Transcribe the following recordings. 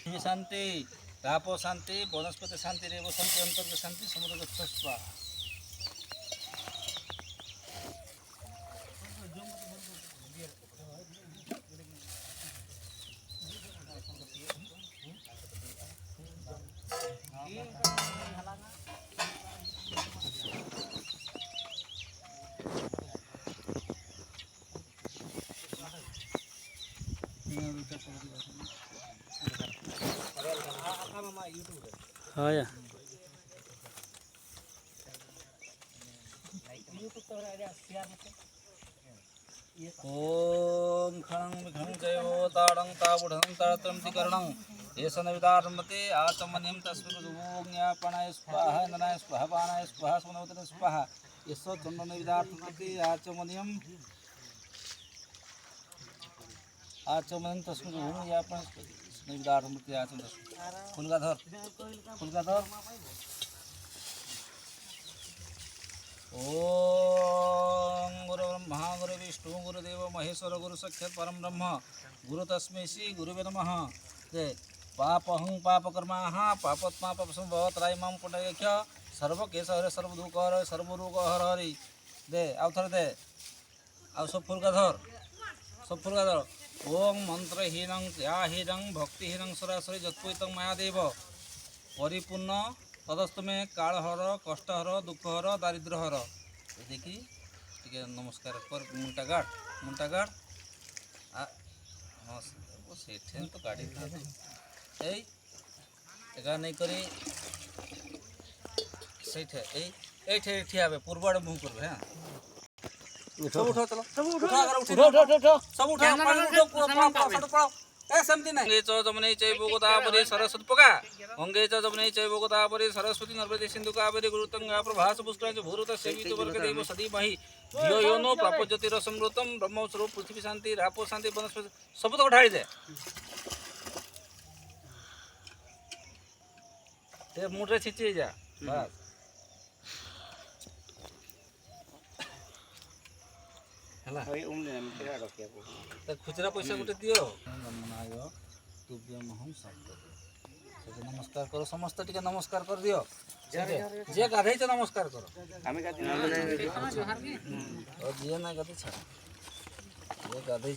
शांति rapport शांति वनस्पति शांति रेव शांति अंतर्ग शांति समुद्र गच्छस्वा हाँ या ओम खणं विखं जयो ताडं ताबुढं ताडत्रं तिकरणं येसन विदारमते आचमन्यं तस्मिन् ओम ज्ञापनाय स्वाहा ननाय स्वाहा पानाय स्वाहा सुनवतने स्वाहा येसो चंदन विदारमते आचमन्यं तस्मिन् ओम ज्ञापनाय विदारमते आचमन्यं फुलगाधर ओम गुरु ब्रह्मा गुरु विष्णु गुरुदेव महेश्वर गुरु साक्षात् परम ब्रह्म गुरु तस्मै श्री गुरुवे नमः। जय पापहं पापकर्माः पापत्मा पापसंभवत् रायमां पुण्डरीक्ष सर्वकेश हरे सर्वदुःख हरे सर्वरोग हर हरि। दे आउ थरे दे आउ सब फुलगाधर ओम मंत्रहीनं त्याहीनं भक्तिहीनं सरासरि जत्पुतं मायादेव परिपूर्ण तदस्तु में काल हर कष्ट हर दुख हर दारिद्र हर देखी टे नमस्कार कर मुंटा गाड़ हाँ से तो गाड़ी एगा नहीं करी से ठिया पूर्व आड़े मुँह कर सब उठो चलो सब उठो अंगे च जमुने चैव गोदावरी सरस्वती पका अंगे च जमुने चैव गोदावरी सरस्वती नर्मदे सिंधु कावेरी गुरुतंगा प्रभास पुष्कराज भूरुत सेवित वर्ग देव सदीमहि धियो यो नो प्राप्यति रसमृतम ब्रह्म स्वरूप पृथ्वी शांति रापो शांति वनस्पति सब तो ढाड़ी दे ते मुंडे छिची जा बस हला खुचरा पैसा गोटे दियो नमस्कार करो समस्त टिके नमस्कार कर दियो जे गाधे नमस्कार करो जे ना गाधे जे गाधे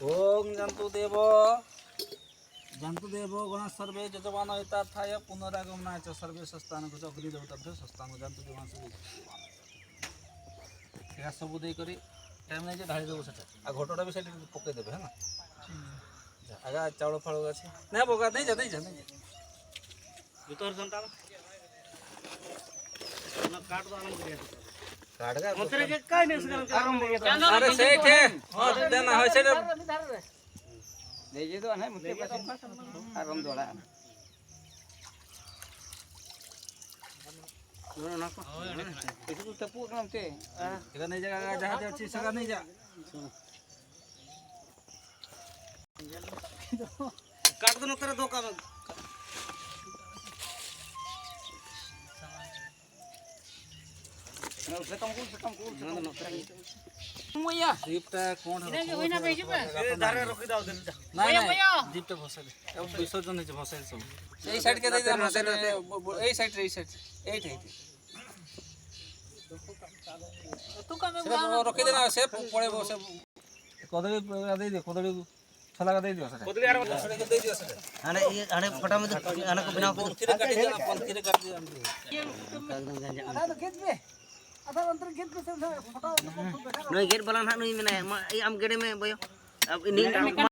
ओम जंतु देव गण सर्वे जजमान यथार्थाय पुनरागमनाय च सर्वे स्थान को अग्नि देवताभ्य स्थान जंतु देव सब दे करी टाइम नहीं ढाई देव से घोटटा भी सेठी पकई देबे है ना आगा चाउल फल अछि ना बगा नहीं जा जुतोर घंटा ना काट दो आनंद करिया काट का उतरे के काय नहीं आरंभ अरे सेठ है हां देना है सेठ दे जे तो है मुते आरंभ दोड़ा ना को itu tepuk kan te kita नहीं जगह जहां जा चीज सगा नहीं जा काट दो नकर दो काम से कम कुल मुया दीपटा कोन है होइना बेजु बे धारे रखि दाओ दे नहीं दीपटा भसे दे अब विसर्जन है भसे सब एई साइड के दे दे एई साइड एई तू का में रखि देना से पड़े वो से कदली दे दे कदली छला का दे दियो से कदली आर दे दियो से आने ये आने फटा में आने को बिना पंखी रे काट देना पंखी रे काट दिया एकदम गंजा आ तो खेत में आधा अंतर खेत में से फटा नहीं गेट बला ना नहीं मैंने आम गेड़े में बयो अब नींद